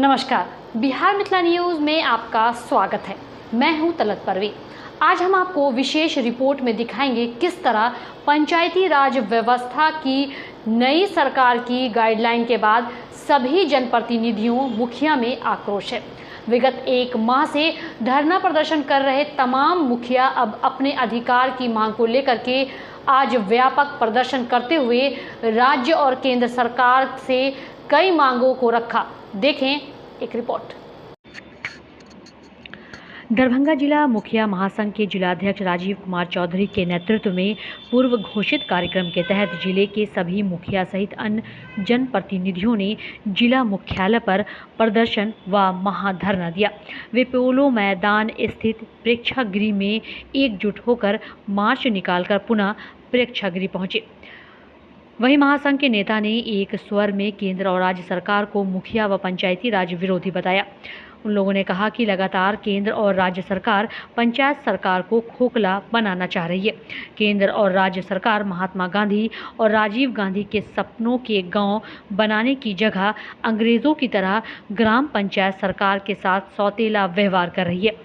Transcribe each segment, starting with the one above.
नमस्कार, बिहार मिथिला न्यूज़ में आपका स्वागत है। मैं हूं तलत परवीन। आज हम आपको विशेष रिपोर्ट में दिखाएंगे किस तरह पंचायती राज व्यवस्था की नई सरकार की गाइडलाइन के बाद सभी जनप्रतिनिधियों मुखिया में आक्रोश है। विगत एक माह से धरना प्रदर्शन कर रहे तमाम मुखिया अब अपने अधिकार की मांग को लेकर के आज व्यापक प्रदर्शन करते हुए राज्य और केंद्र सरकार से कई मांगों को रखा। देखें एक रिपोर्ट। दरभंगा जिला मुखिया महासंघ के जिलाध्यक्ष राजीव कुमार चौधरी के नेतृत्व में पूर्व घोषित कार्यक्रम के तहत जिले के सभी मुखिया सहित अन्य जनप्रतिनिधियों ने जिला मुख्यालय पर प्रदर्शन व महाधरना दिया। वे पोलो मैदान स्थित प्रेक्षागृह में एकजुट होकर मार्च निकालकर पुनः प्रेक्षागृह पहुंचे। वहीं महासंघ के नेता ने एक स्वर में केंद्र और राज्य सरकार को मुखिया व पंचायती राज विरोधी बताया। उन लोगों ने कहा कि लगातार केंद्र और राज्य सरकार पंचायत सरकार को खोखला बनाना चाह रही है। केंद्र और राज्य सरकार महात्मा गांधी और राजीव गांधी के सपनों के गांव बनाने की जगह अंग्रेजों की तरह ग्राम पंचायत सरकार के साथ सौतेला व्यवहार कर रही है।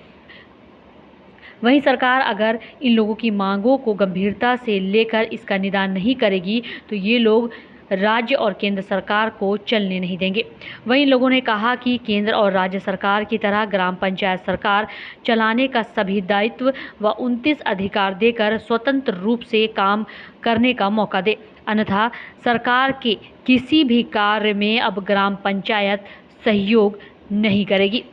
वहीं सरकार अगर इन लोगों की मांगों को गंभीरता से लेकर इसका निदान नहीं करेगी तो ये लोग राज्य और केंद्र सरकार को चलने नहीं देंगे। वहीं लोगों ने कहा कि केंद्र और राज्य सरकार की तरह ग्राम पंचायत सरकार चलाने का सभी दायित्व व 29 अधिकार देकर स्वतंत्र रूप से काम करने का मौका दे, अन्यथा सरकार के किसी भी कार्य में अब ग्राम पंचायत सहयोग नहीं करेगी।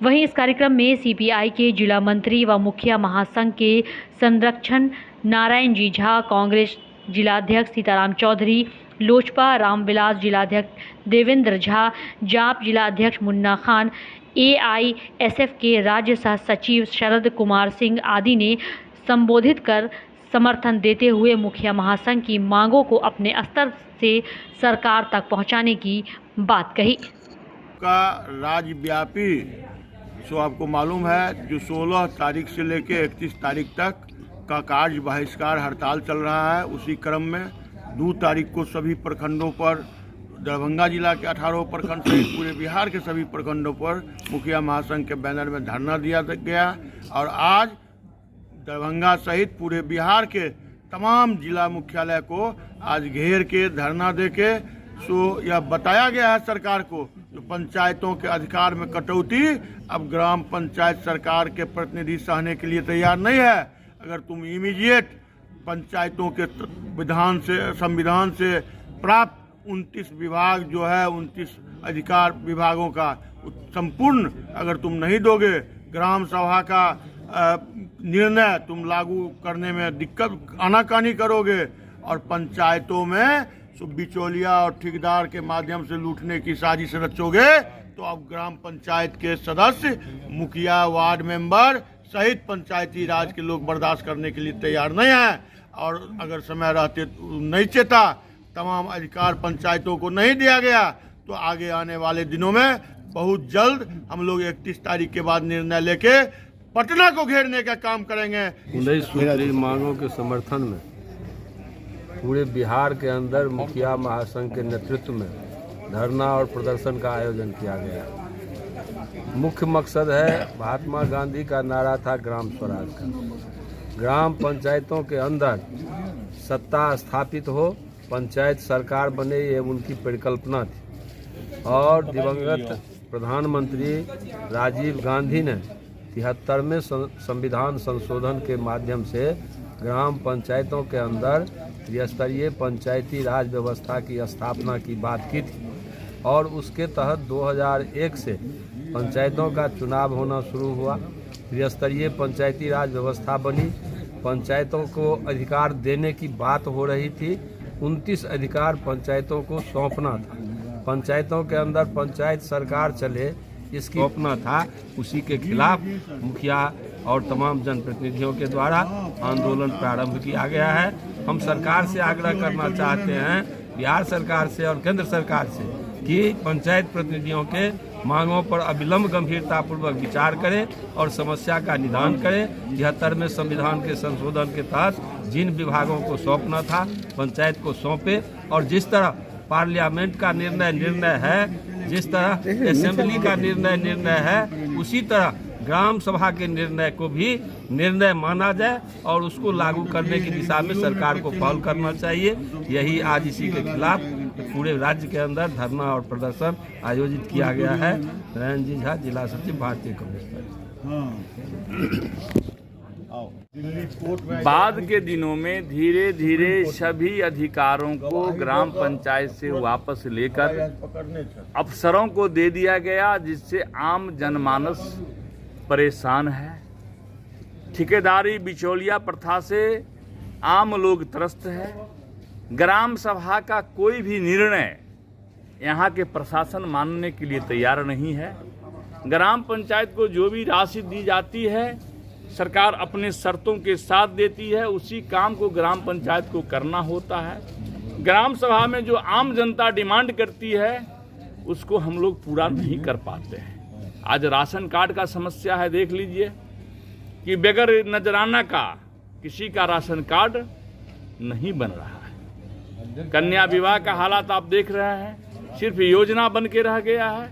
वहीं इस कार्यक्रम में सीपीआई के जिला मंत्री व मुखिया महासंघ के संरक्षण नारायण जी झा, कांग्रेस जिलाध्यक्ष सीताराम चौधरी, लोजपा रामविलास जिलाध्यक्ष देवेंद्र झा, जाप जिलाध्यक्ष मुन्ना खान, एआईएसएफ के राज्य सह सचिव शरद कुमार सिंह आदि ने संबोधित कर समर्थन देते हुए मुखिया महासंघ की मांगों को अपने स्तर से सरकार तक पहुंचाने की बात कही। का राज्यव्यापी सो आपको मालूम है जो 16 तारीख से लेकर 31 तारीख तक का कार्य बहिष्कार हड़ताल चल रहा है। उसी क्रम में 2 तारीख को सभी प्रखंडों पर दरभंगा जिला के 18 प्रखंड सहित पूरे बिहार के सभी प्रखंडों पर मुखिया महासंघ के बैनर में धरना दिया गया और आज दरभंगा सहित पूरे बिहार के तमाम जिला मुख्यालय को आज घेर के धरना देके सो यह बताया गया है सरकार को जो पंचायतों के अधिकार में कटौती अब ग्राम पंचायत सरकार के प्रतिनिधि सहने के लिए तैयार नहीं है। अगर तुम इमीडिएट पंचायतों के संविधान से प्राप्त 29 विभाग जो है 29 अधिकार विभागों का संपूर्ण अगर तुम नहीं दोगे, ग्राम सभा का निर्णय तुम लागू करने में दिक्कत आनाकानी करोगे और पंचायतों में बिचौलिया और ठेकेदार के माध्यम से लूटने की साजिश रचोगे तो अब ग्राम पंचायत के सदस्य, मुखिया, वार्ड मेंबर सहित पंचायती राज के लोग बर्दाश्त करने के लिए तैयार नहीं हैं। और अगर समय रहते नहीं चेता, तमाम अधिकार पंचायतों को नहीं दिया गया तो आगे आने वाले दिनों में बहुत जल्द हम लोग 31 तारीख के बाद निर्णय लेके पटना को घेरने का काम करेंगे। 19 सूत्री मांगों के समर्थन में पूरे बिहार के अंदर मुखिया महासंघ के नेतृत्व में धरना और प्रदर्शन का आयोजन किया गया। मुख्य मकसद है, महात्मा गांधी का नारा था ग्राम स्वराज का। ग्राम पंचायतों के अंदर सत्ता स्थापित हो, पंचायत सरकार बने, ये उनकी परिकल्पना थी और दिवंगत प्रधानमंत्री राजीव गांधी ने 73वें संविधान संशोधन के माध्यम से ग्राम पंचायतों के अंदर त्रिस्तरीय पंचायती राज व्यवस्था की स्थापना की बात की थी और उसके तहत 2001 से पंचायतों का चुनाव होना शुरू हुआ। त्रिस्तरीय पंचायती राज व्यवस्था बनी, पंचायतों को अधिकार देने की बात हो रही थी। 29 अधिकार पंचायतों को सौंपना था, पंचायतों के अंदर पंचायत सरकार चले इसकी सौंपना था। उसी के खिलाफ मुखिया और तमाम जनप्रतिनिधियों के द्वारा आंदोलन प्रारंभ किया गया है। हम सरकार से आग्रह करना चाहते हैं, बिहार सरकार से और केंद्र सरकार से, कि पंचायत प्रतिनिधियों के मांगों पर अविलंब गंभीरतापूर्वक विचार करें और समस्या का निदान करें। 73वें संविधान के संशोधन के तहत जिन विभागों को सौंपना था पंचायत को सौंपे और जिस तरह पार्लियामेंट का निर्णय है जिस तरह असेंबली का निर्णय है, उसी तरह ग्राम सभा के निर्णय को भी निर्णय माना जाए और उसको लागू करने की दिशा में सरकार को पहल करना चाहिए। यही आज इसी के खिलाफ पूरे राज्य के अंदर धरना और प्रदर्शन आयोजित किया गया है। रणजीत झा, जिला सचिव, भारतीय कम्युनिस्ट पार्टी। बाद के दिनों में धीरे धीरे सभी अधिकारों को ग्राम पंचायत से वापस लेकर अफसरों को दे दिया गया, जिससे आम जनमानस परेशान है। ठेकेदारी बिचौलिया प्रथा से आम लोग त्रस्त है। ग्राम सभा का कोई भी निर्णय यहाँ के प्रशासन मानने के लिए तैयार नहीं है। ग्राम पंचायत को जो भी राशि दी जाती है, सरकार अपने शर्तों के साथ देती है। उसी काम को ग्राम पंचायत को करना होता है। ग्राम सभा में जो आम जनता डिमांड करती है, उसको हम लोग पूरा नहीं कर पाते हैं। आज राशन कार्ड का समस्या है, देख लीजिए कि बगैर नजराना का किसी का राशन कार्ड नहीं बन रहा है। कन्या विवाह का हालात आप देख रहे हैं, सिर्फ योजना बन के रह गया है।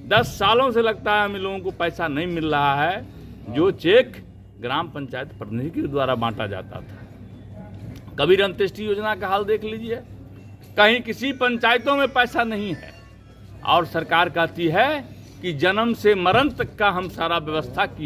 10 सालों से लगता है हम लोगों को पैसा नहीं मिल रहा है, जो चेक ग्राम पंचायत प्रतिनिधि के द्वारा बांटा जाता था। कबीर अंत्येष्टि योजना का हाल देख लीजिए, कहीं किसी पंचायतों में पैसा नहीं है और सरकार कहती है कि जन्म से मरण तक का हम सारा व्यवस्था किए।